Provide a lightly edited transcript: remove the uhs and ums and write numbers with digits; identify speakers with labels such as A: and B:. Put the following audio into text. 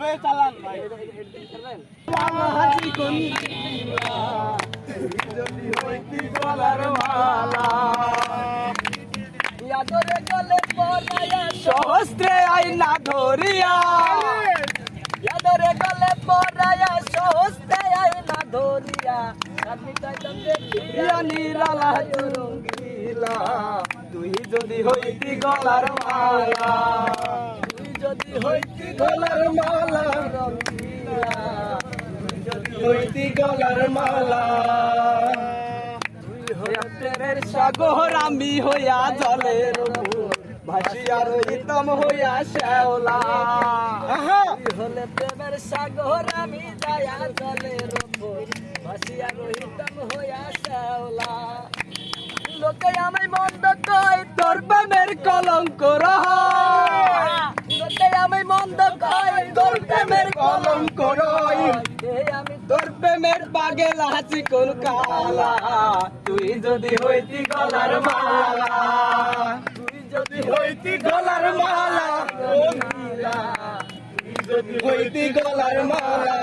A: ভাবে চালান ভাই।
B: হাজি কন্দিলা যদি হইতি গলার মালা ইয়াদরে গলে পরায়া সহস্রে আইনা ধরিয়া ইয়াদরে গলে পরায়া সহস্রে আইনা ধরিয়া রাতি চাইতাম দেখিয়া নিরালা রঙ্গিলা তুই যদি হইতি গলার মালা তুই যদি হইতি গলার মালা রঙ্গিলা তুই যদি হইতি গলার মালা তুই হইয়া প্রেমের সাগর আমি হইয়া জলের উপর ভাসিয়া রহিতাম হইয়া শ্যাওলা তুই হলে প্রেমের সাগর আমি দয়া জলের উপর ভাসিয়া রহিতাম হইয়া শ্যাওলা লোকে আমায় মন্দ কয় তোর প্রেমের কলঙ্ক রয় লোকে আমায় মন্দ কয় তোর প্রেমের কলঙ্ক রয় আমি তোর প্রেমের পাগল আছি কোন কালা তুই যদি হইতি গলার মালা তুই যদি হইতি গলার মালা তুই যদি হইতি গলার মালা